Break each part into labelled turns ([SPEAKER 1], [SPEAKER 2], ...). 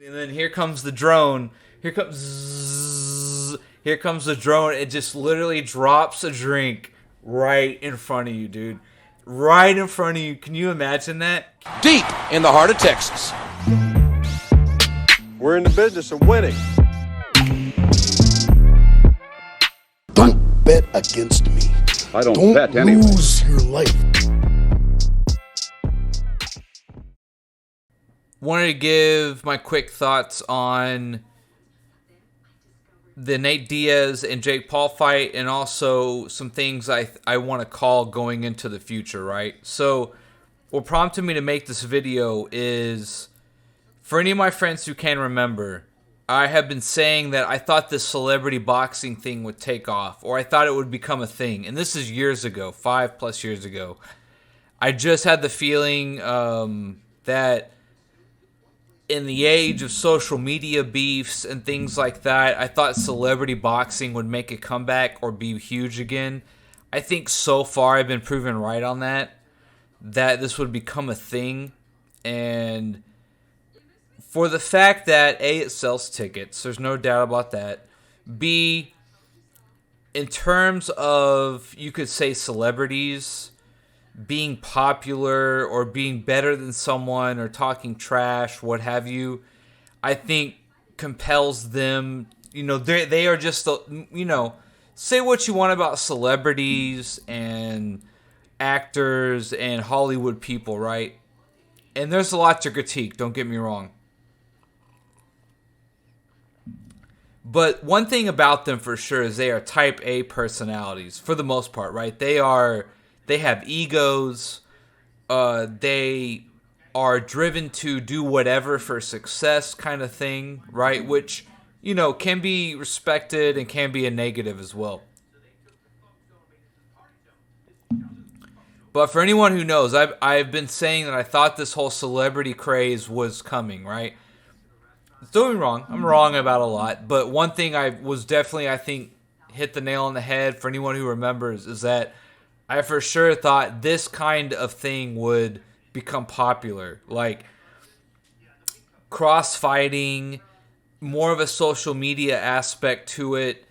[SPEAKER 1] And then here comes the drone. Here comes zzz, here comes the drone. It just literally drops a drink right in front of you, dude. Right in front of you. Can you imagine that?
[SPEAKER 2] Deep in the heart of Texas.
[SPEAKER 3] We're in the business of winning.
[SPEAKER 4] Don't bet against me.
[SPEAKER 5] I don't bet anyway.
[SPEAKER 4] Lose your life.
[SPEAKER 1] Wanted to give my quick thoughts on the Nate Diaz and Jake Paul fight, and also some things I want to call going into the future, right? So what prompted me to make this video is, for any of my friends who can remember, I have been saying that I thought this celebrity boxing thing would take off, or I thought it would become a thing. And this is years ago, 5+ years ago. I just had the feeling that in the age of social media beefs and things like that, I thought celebrity boxing would make a comeback or be huge again. I think so far I've been proven right on that this would become a thing. And for the fact that A, it sells tickets, there's no doubt about that. B, in terms of, you could say, celebrities being popular or being better than someone or talking trash, what have you, I think compels them, they are just, say what you want about celebrities and actors and Hollywood people, right? And there's a lot to critique, don't get me wrong. But one thing about them for sure is they are type A personalities for the most part, right? They have egos. They are driven to do whatever for success kind of thing, right? Which, can be respected and can be a negative as well. But for anyone who knows, I've been saying that I thought this whole celebrity craze was coming, right? Don't get me wrong. I'm wrong about a lot. But one thing I think, hit the nail on the head for anyone who remembers is that I for sure thought this kind of thing would become popular. Like cross-fighting, more of a social media aspect to it,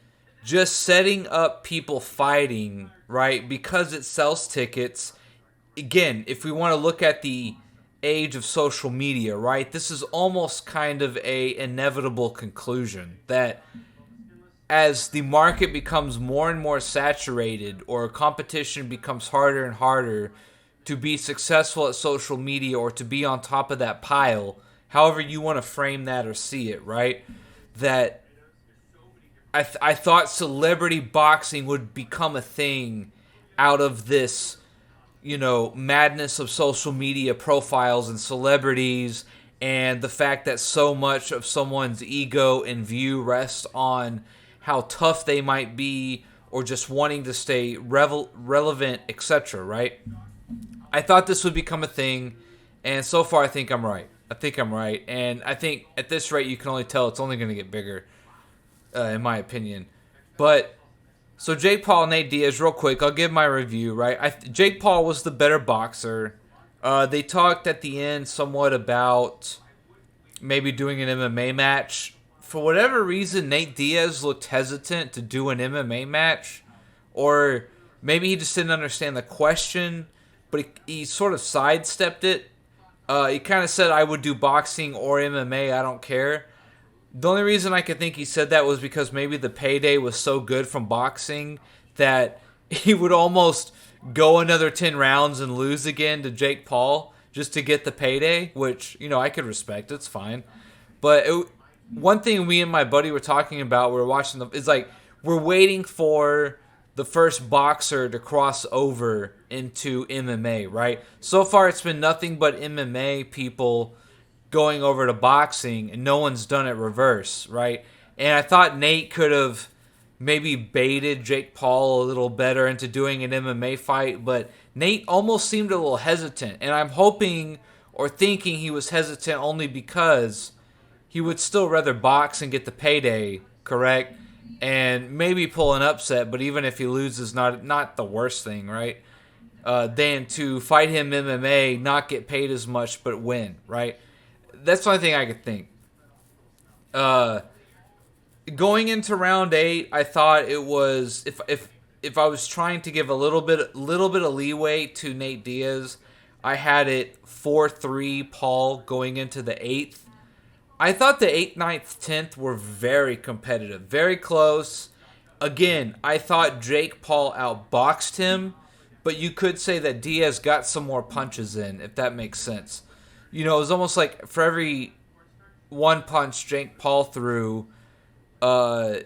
[SPEAKER 1] just setting up people fighting, right? Because it sells tickets. Again, if we want to look at the age of social media, right? This is almost kind of a inevitable conclusion that as the market becomes more and more saturated, or competition becomes harder and harder to be successful at social media or to be on top of that pile, however you want to frame that or see it, right? That I thought celebrity boxing would become a thing out of this, madness of social media profiles and celebrities, and the fact that so much of someone's ego and view rests on how tough they might be or just wanting to stay relevant, etc., right? I thought this would become a thing, and so far I think I'm right. And I think at this rate you can only tell it's only going to get bigger, in my opinion. But so Jake Paul and Nate Diaz, real quick, I'll give my review, right? Jake Paul was the better boxer. They talked at the end somewhat about maybe doing an MMA match. For whatever reason, Nate Diaz looked hesitant to do an MMA match. Or maybe he just didn't understand the question, but he sort of sidestepped it. He kind of said, I would do boxing or MMA, I don't care. The only reason I could think he said that was because maybe the payday was so good from boxing that he would almost go another 10 rounds and lose again to Jake Paul just to get the payday, which, I could respect. It's fine. But one thing me and my buddy were talking about, we were watching is like, we're waiting for the first boxer to cross over into MMA, right? So far, it's been nothing but MMA people going over to boxing, and no one's done it reverse, right? And I thought Nate could have maybe baited Jake Paul a little better into doing an MMA fight, but Nate almost seemed a little hesitant, and I'm hoping or thinking he was hesitant only because he would still rather box and get the payday, correct? And maybe pull an upset, but even if he loses, not the worst thing, right? Than to fight him MMA, not get paid as much, but win, right? That's the only thing I could think. Uh, Going into round 8, I thought it was if I was trying to give a little bit of leeway to Nate Diaz, I had it 4-3 Paul going into the 8th. I thought the 8th, ninth, 10th were very competitive, very close. Again, I thought Jake Paul outboxed him, but you could say that Diaz got some more punches in, if that makes sense. It was almost like for every one punch Jake Paul threw, uh,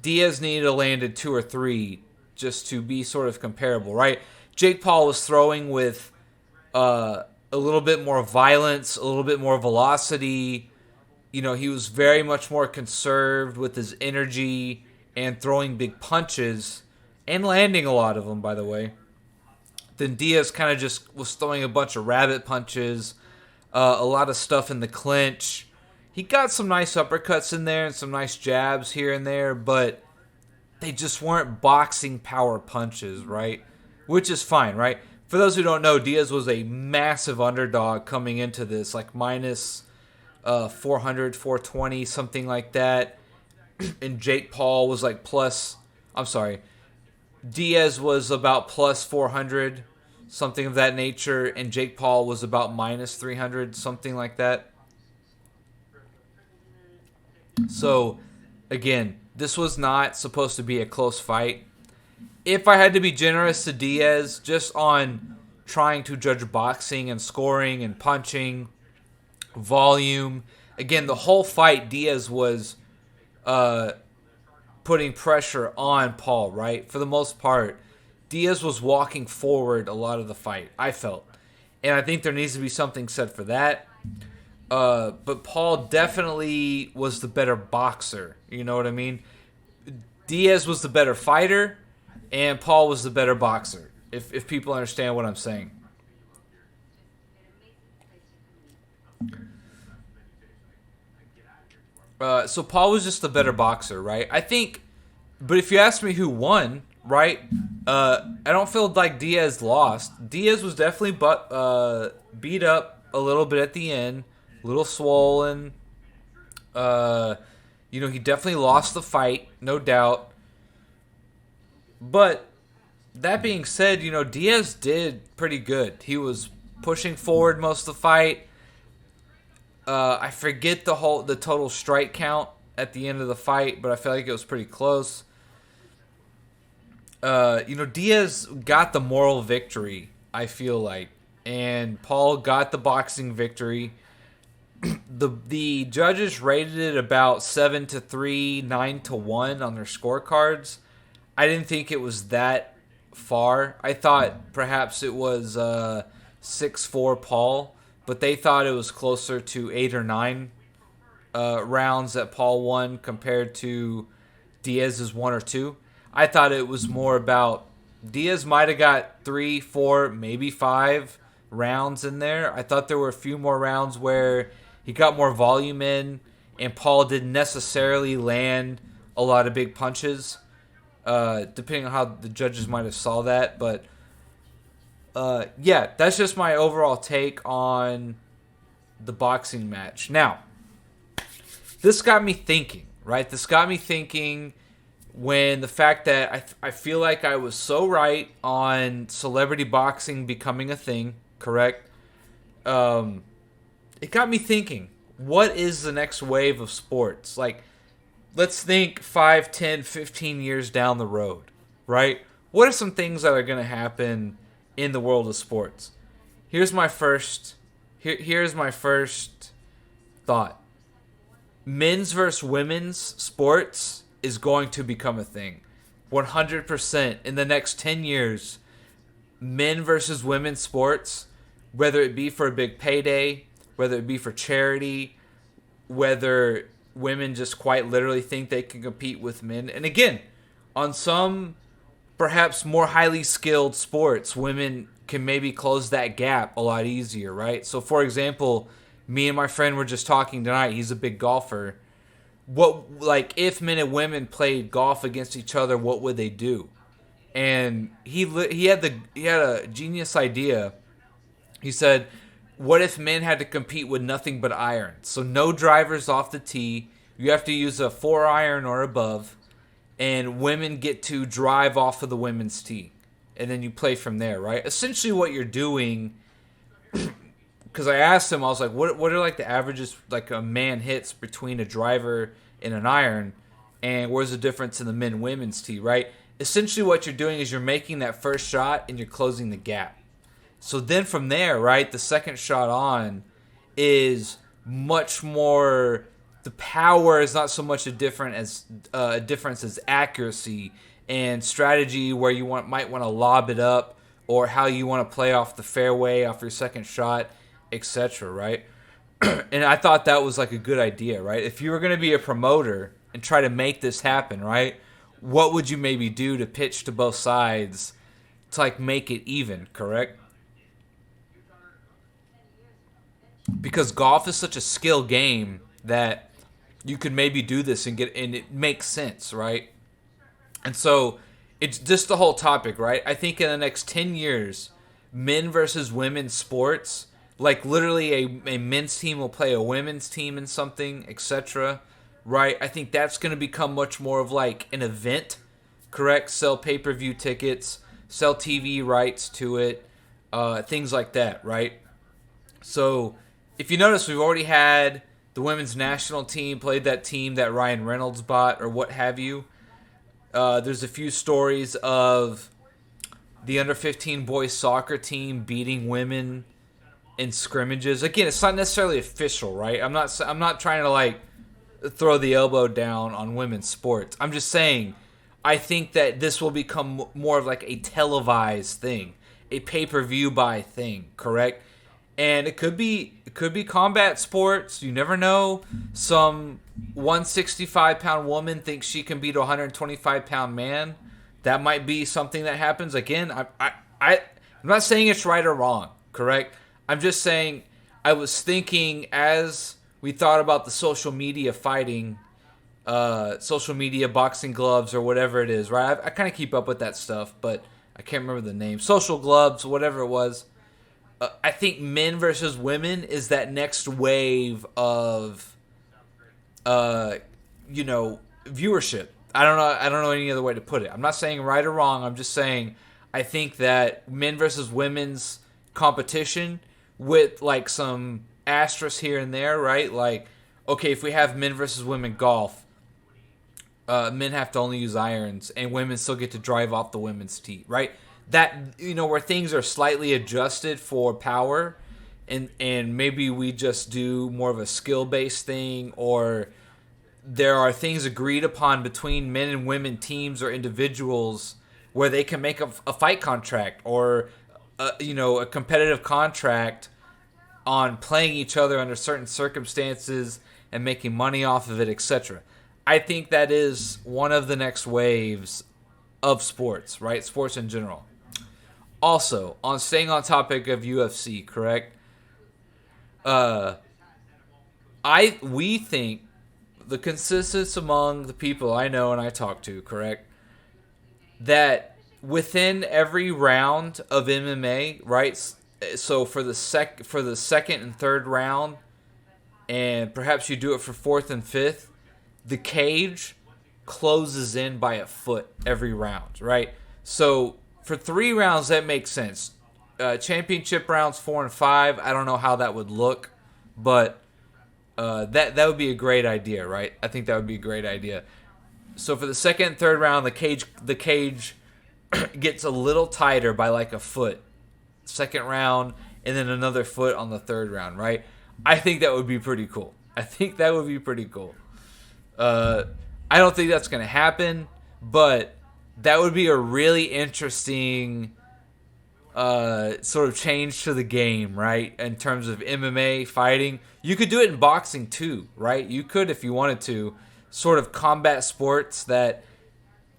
[SPEAKER 1] Diaz needed to land a 2 or 3 just to be sort of comparable, right? Jake Paul was throwing with a little bit more violence, a little bit more velocity. He was very much more conserved with his energy and throwing big punches and landing a lot of them, by the way. Then Diaz kind of just was throwing a bunch of rabbit punches, a lot of stuff in the clinch. He got some nice uppercuts in there and some nice jabs here and there, but they just weren't boxing power punches, right? Which is fine, right? For those who don't know, Diaz was a massive underdog coming into this, like minus 400, 420, something like that. And Jake Paul was like Diaz was about plus 400, something of that nature, and Jake Paul was about minus 300, something like that. So, again, this was not supposed to be a close fight. If I had to be generous to Diaz, just on trying to judge boxing and scoring and punching, volume, again, the whole fight, Diaz was putting pressure on Paul, right? For the most part, Diaz was walking forward a lot of the fight, I felt. And I think there needs to be something said for that. But Paul definitely was the better boxer. You know what I mean? Diaz was the better fighter, and Paul was the better boxer, if people understand what I'm saying. So Paul was just the better boxer, right? I think, but if you ask me who won, right? I don't feel like Diaz lost. Diaz was definitely beat up a little bit at the end, a little swollen. He definitely lost the fight, no doubt. But that being said, Diaz did pretty good. He was pushing forward most of the fight. I forget the total strike count at the end of the fight, but I feel like it was pretty close. Diaz got the moral victory, I feel like, and Paul got the boxing victory. The judges rated it about 7-3, 9-1 on their scorecards. I didn't think it was that far. I thought perhaps it was 6-4 Paul, but they thought it was closer to 8 or 9 rounds that Paul won compared to Diaz's 1 or 2. I thought it was more about Diaz might have got 3, 4, maybe 5 rounds in there. I thought there were a few more rounds where he got more volume in, and Paul didn't necessarily land a lot of big punches, depending on how the judges might have saw that. But yeah, that's just my overall take on the boxing match. Now, this got me thinking, right? This got me thinking when the fact that I feel like I was so right on celebrity boxing becoming a thing, correct? It got me thinking, what is the next wave of sports? Like, let's think 5, 10, 15 years down the road, right? What are some things that are going to happen in the world of sports? Here's my first thought. Men's versus women's sports is going to become a thing. 100% in the next 10 years, men versus women's sports, whether it be for a big payday, whether it be for charity, whether women just quite literally think they can compete with men. And again, on some perhaps more highly skilled sports, women can maybe close that gap a lot easier, right? So for example, me and my friend were just talking tonight. He's a big golfer. If men and women played golf against each other, what would they do? And he had a genius idea. He said, what if men had to compete with nothing but irons? So no drivers off the tee. You have to use a 4-iron or above, and women get to drive off of the women's tee, and then you play from there, right? Essentially, what you're doing, because I asked him, I was like, "What are like the averages like a man hits between a driver and an iron, and where's the difference in the men women's tee, right?" Essentially, what you're doing is you're making that first shot and you're closing the gap. So then from there, right, the second shot on is much more. The power is not so much a difference as accuracy and strategy, where you might want to lob it up, or how you want to play off the fairway off your second shot, etc. Right? And I thought that was like a good idea, right? If you were going to be a promoter and try to make this happen, right, what would you maybe do to pitch to both sides to like make it even? Correct? Because golf is such a skill game that you could maybe do this and it makes sense, right? And so it's just the whole topic, right? I think in the next 10 years, men versus women sports, like literally a men's team will play a women's team in something, etc. Right? I think that's going to become much more of like an event, correct? Sell pay-per-view tickets, sell TV rights to it, things like that, right? So if you notice, we've already had the women's national team played that team that Ryan Reynolds bought or what have you. There's a few stories of the under 15 boys soccer team beating women in scrimmages. Again, it's not necessarily official, right? I'm not trying to like throw the elbow down on women's sports. I'm just saying I think that this will become more of like a televised thing, a pay-per-view buy thing, correct? And it could be combat sports. You never know. Some 165-pound woman thinks she can beat a 125-pound man. That might be something that happens. Again, I'm not saying it's right or wrong, correct? I'm just saying I was thinking as we thought about the social media fighting, social media boxing gloves or whatever it is, right? I kind of keep up with that stuff, but I can't remember the name. Social gloves, whatever it was. I think men versus women is that next wave of, viewership. I don't know any other way to put it. I'm not saying right or wrong. I'm just saying I think that men versus women's competition with like some asterisks here and there, right? Like, okay, if we have men versus women golf, men have to only use irons, and women still get to drive off the women's tee, right? That, where things are slightly adjusted for power, and maybe we just do more of a skill-based thing, or there are things agreed upon between men and women teams or individuals where they can make a fight contract or a competitive contract on playing each other under certain circumstances and making money off of it, etc. I think that is one of the next waves of sports, right? Sports in general. Also, on staying on topic of UFC, correct? We think the consensus among the people I know and I talk to, correct, that within every round of MMA, right? So for the second and third round, and perhaps you do it for fourth and fifth, the cage closes in by a foot every round, right? So for 3 rounds, that makes sense. Championship rounds 4 and 5, I don't know how that would look, but that would be a great idea, right? I think that would be a great idea. So for the second and third round, the cage gets a little tighter by like a foot. Second round, and then another foot on the third round, right? I think that would be pretty cool. I don't think that's going to happen, but that would be a really interesting sort of change to the game, right? In terms of MMA fighting. You could do it in boxing too, right? You could, if you wanted to, sort of combat sports that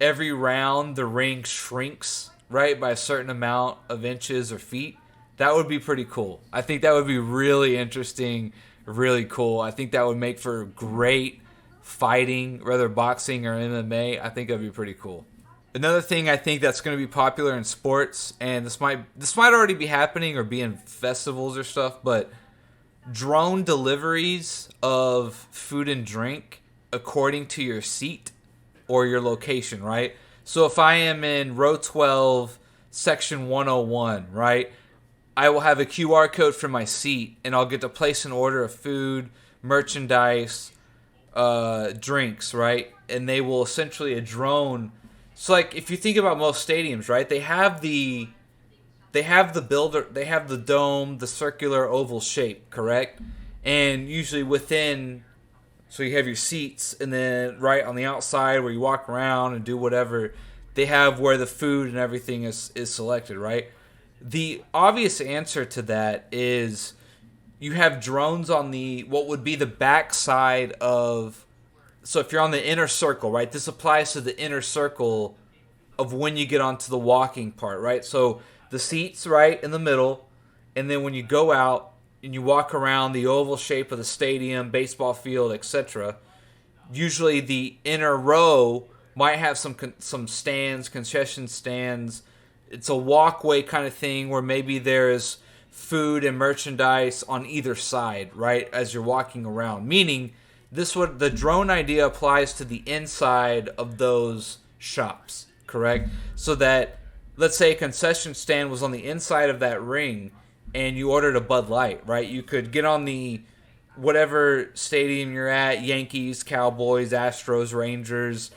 [SPEAKER 1] every round the ring shrinks, right, by a certain amount of inches or feet. That would be pretty cool. I think that would be really interesting, really cool. I think that would make for great fighting, whether boxing or MMA. I think that would be pretty cool. Another thing I think that's going to be popular in sports, and this might already be happening or be in festivals or stuff, but drone deliveries of food and drink according to your seat or your location, right? So if I am in row 12, section 101, right? I will have a QR code for my seat, and I'll get to place an order of food, merchandise, drinks, right? And they will essentially a drone. So like if you think about most stadiums, right? They have the dome, the circular oval shape, correct? And usually within, so you have your seats, and then right on the outside where you walk around and do whatever, they have where the food and everything is selected, right? The obvious answer to that is you have drones on the what would be the back side of. So if you're on the inner circle, right? This applies to the inner circle of when you get onto the walking part, right? So the seats right in the middle, and then when you go out and you walk around the oval shape of the stadium, baseball field, etc., usually the inner row might have some stands, concession stands. It's a walkway kind of thing where maybe there's food and merchandise on either side, right, as you're walking around. Meaning, the drone idea applies to the inside of those shops, correct? So that, let's say a concession stand was on the inside of that ring, and you ordered a Bud Light, right? You could get on the whatever stadium you're at, Yankees, Cowboys, Astros, Rangers,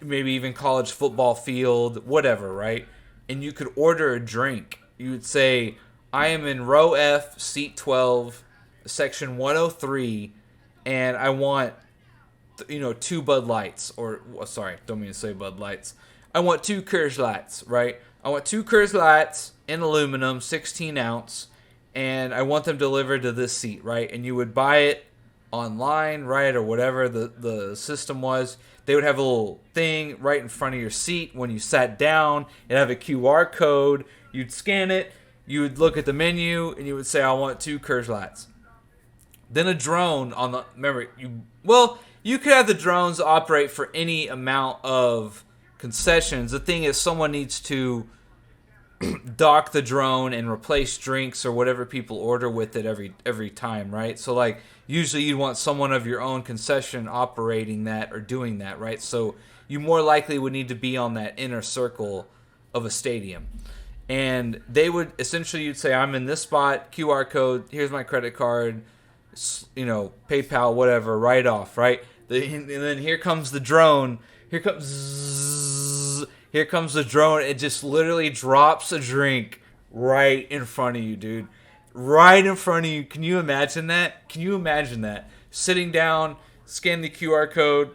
[SPEAKER 1] maybe even college football field, whatever, right? And you could order a drink. You would say, I am in row F, seat 12, section 103, and I want, 2 Bud Lights. Or, sorry, don't mean to say Bud Lights. I want 2 Coors Lights, right? I want 2 Coors Lights in aluminum, 16 ounce, and I want them delivered to this seat, right? And you would buy it online, right, or whatever the system was. They would have a little thing right in front of your seat when you sat down. It'd have a QR code. You'd scan it. You would look at the menu, and you would say, I want 2 Coors Lights. Then a drone on the... Remember, you could have the drones operate for any amount of concessions. The thing is, someone needs to dock the drone and replace drinks or whatever people order with it every time, right? So like usually you'd want someone of your own concession operating that or doing that, right? So you more likely would need to be on that inner circle of a stadium. And they would essentially, you'd say, I'm in this spot, QR code, here's my credit card, PayPal, whatever, write off, right? And then here comes the drone. Here comes the drone. It just literally drops a drink right in front of you, dude. Right in front of you. Can you imagine that? Sitting down, scan the QR code.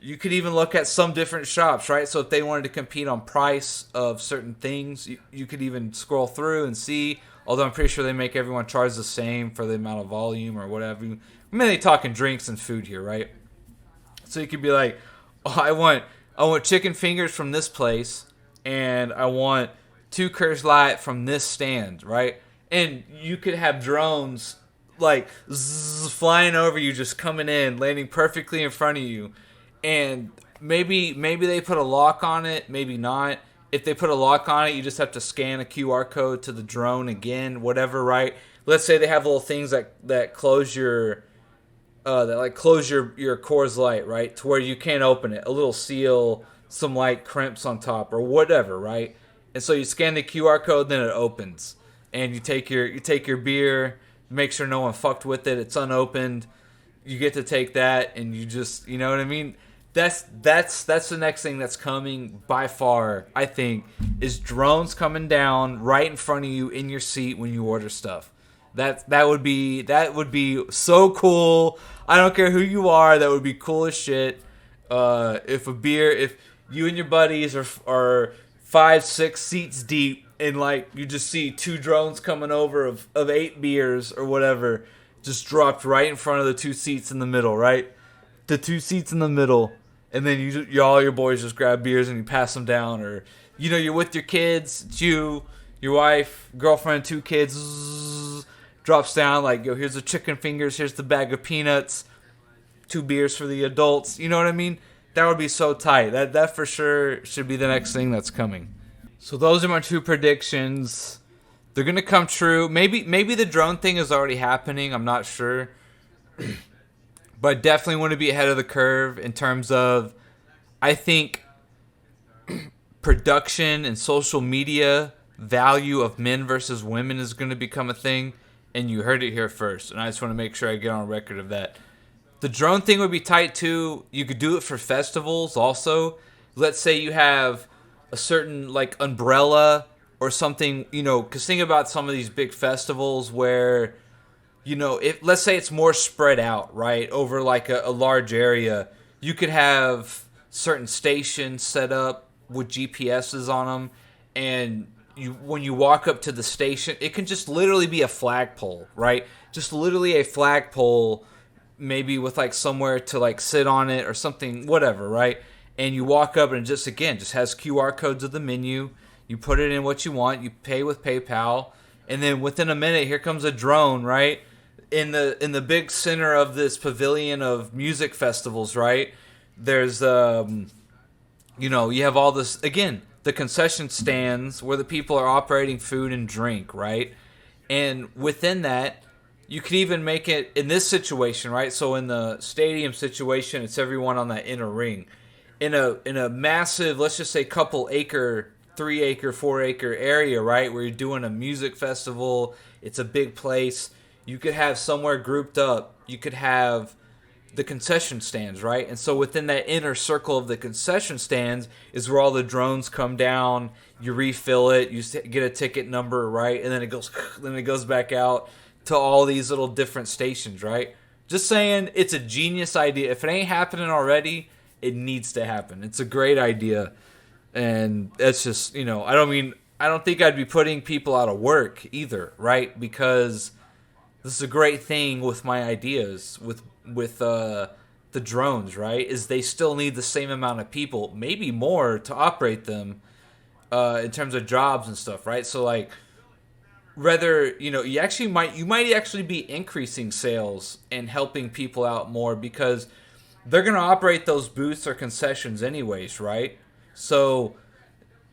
[SPEAKER 1] You could even look at some different shops, right? So if they wanted to compete on price of certain things, you could even scroll through and see. Although I'm pretty sure they make everyone charge the same for the amount of volume or whatever. I'm mainly talking drinks and food here, right? So you could be like, oh, I want chicken fingers from this place, and I want 2 Coors Light from this stand, right? And you could have drones like flying over you, just coming in, landing perfectly in front of you. And maybe they put a lock on it, maybe not. If they put a lock on it, you just have to scan a QR code to the drone again, whatever, right? Let's say they have little things that close your your Coors Light, right? To where you can't open it. A little seal, some light crimps on top or whatever, right? And so you scan the QR code, then it opens. And you take your beer, make sure no one fucked with it, it's unopened. You get to take that and you just, you know what I mean? That's the next thing that's coming by far, I think, is drones coming down right in front of you in your seat when you order stuff. That would be so cool. I don't care who you are, that would be cool as shit. If you and your buddies are 5-6 seats deep and like you just see 2 drones coming over of 8 beers or whatever, just dropped right in front of the 2 seats in the middle, right? The 2 seats in the middle. And then you all your boys just grab beers and you pass them down, or you're with your kids, it's you, your wife, girlfriend, 2 kids, drops down like, yo, here's the chicken fingers, here's the bag of peanuts, 2 beers for the adults. You know what I mean? That would be so tight. That for sure should be the next thing that's coming. So those are my 2 predictions. They're gonna come true. Maybe the drone thing is already happening. I'm not sure. but definitely want to be ahead of the curve in terms of, I think, production and social media value of men versus women is going to become a thing, and you heard it here first, and I just want to make sure I get on record of that. The drone thing would be tight too. You could do it for festivals also. Let's say you have a certain like umbrella or something, because think about some of these big festivals where, if let's say it's more spread out, right, over like a large area, you could have certain stations set up with GPSs on them, and when you walk up to the station, it can just literally be a flagpole, right? Just literally a flagpole, maybe with like somewhere to like sit on it or something, whatever, right? And you walk up and it just has QR codes of the menu. You put it in what you want. You pay with PayPal, and then within a minute, here comes a drone, right? In the big center of this pavilion of music festivals, right? There's you have all this, again, the concession stands where the people are operating food and drink, right? And within that, you could even make it in this situation, right? So in the stadium situation, it's everyone on that inner ring. In a massive, let's just say couple acre, 3 acre, 4 acre area, right, where you're doing a music festival, it's a big place. You could have somewhere grouped up. You could have the concession stands, right? And so within that inner circle of the concession stands is where all the drones come down. You refill it, you get a ticket number, right? And then it goes back out to all these little different stations, right? Just saying, it's a genius idea. If it ain't happening already, it needs to happen. It's a great idea. And it's just, I don't think I'd be putting people out of work either, right? Because this is a great thing with my ideas with the drones, right? Is they still need the same amount of people, maybe more, to operate them in terms of jobs and stuff, right? So like, whether you might actually be increasing sales and helping people out more because they're going to operate those booths or concessions anyways, right? So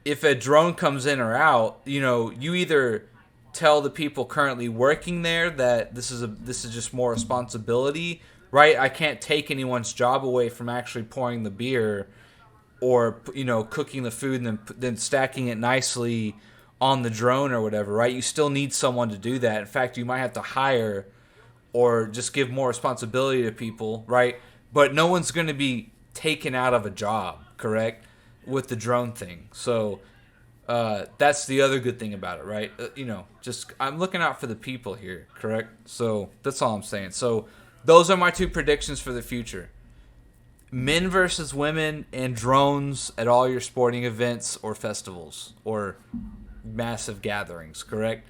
[SPEAKER 1] if a drone comes in or out, you either tell the people currently working there that this is just more responsibility, right? I can't take anyone's job away from actually pouring the beer or cooking the food and then stacking it nicely on the drone or whatever, right? You still need someone to do that. In fact, you might have to hire or just give more responsibility to people, right? But no one's going to be taken out of a job, correct? With the drone thing. So that's the other good thing about it, right? Just I'm looking out for the people here, correct? So that's all I'm saying. So those are my 2 predictions for the future. Men versus women and drones at all your sporting events or festivals or massive gatherings, correct?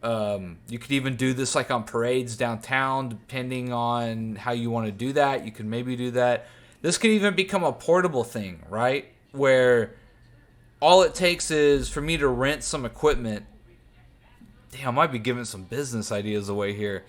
[SPEAKER 1] You could even do this like on parades downtown, depending on how you want to do that. You could maybe do that. This could even become a portable thing, right? Where all it takes is for me to rent some equipment. Damn, I might be giving some business ideas away here.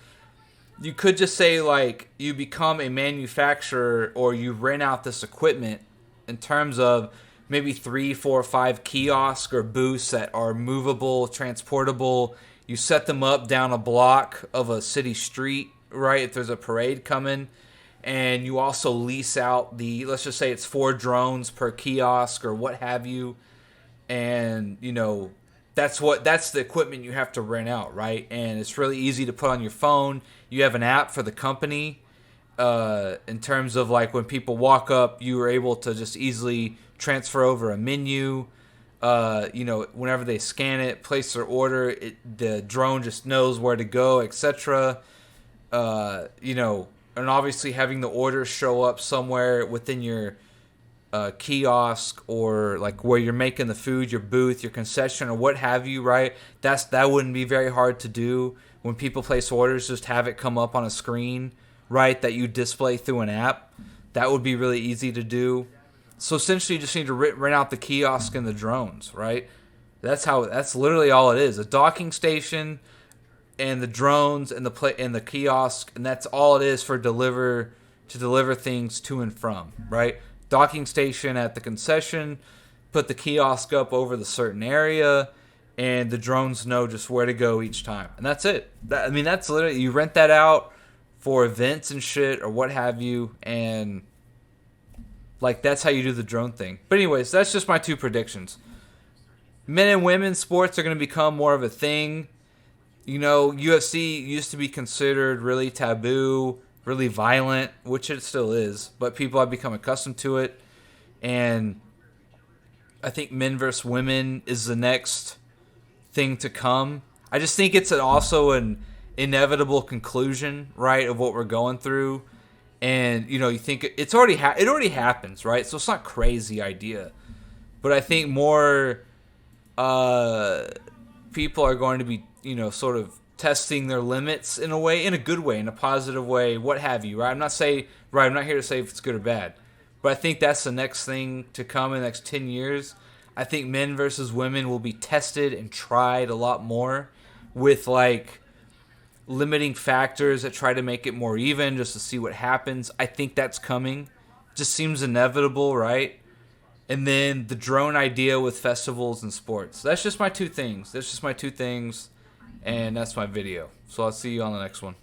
[SPEAKER 1] You could just say like you become a manufacturer or you rent out this equipment in terms of maybe 3, 4, 5 kiosks or booths that are movable, transportable. You set them up down a block of a city street, right? If there's a parade coming, and you also lease out let's just say it's 4 drones per kiosk or what have you, and that's the equipment you have to rent out, right? And it's really easy to put on your phone. You have an app for the company. In terms of like when people walk up, you are able to just easily transfer over a menu. Whenever they scan it, place their order, the drone just knows where to go, etc. And obviously having the order show up somewhere within your kiosk or like where you're making the food, your booth, your concession, or what have you, right? That wouldn't be very hard to do. When people place orders, just have it come up on a screen, right, that you display through an app. That would be really easy to do. So essentially, you just need to rent out the kiosk and the drones, right? That's literally all it is: a docking station, and the drones and the kiosk, and that's all it is to deliver things to and from, right? Docking station at the concession, put the kiosk up over the certain area, and the drones know just where to go each time, and that's it. That's literally, you rent that out for events and shit or what have you, and like that's how you do the drone thing. But anyways, that's just my two predictions. Men and women sports are going to become more of a thing. You know, UFC used to be considered really taboo, really violent, which it still is, but people have become accustomed to it. And I think men versus women is the next thing to come. I just think it's also an inevitable conclusion, right, of what we're going through. And, you know, you think it's already it already happens, right? So it's not a crazy idea. But I think more people are going to be, you know, sort of testing their limits in a way, in a good way, in a positive way, what have you, right? I'm not here to say if it's good or bad, but I think that's the next thing to come in the next 10 years. I think men versus women will be tested and tried a lot more with like limiting factors that try to make it more even just to see what happens. I think that's coming. Just seems inevitable, right? And then the drone idea with festivals and sports. That's just my two things. And that's my video. So I'll see you on the next one.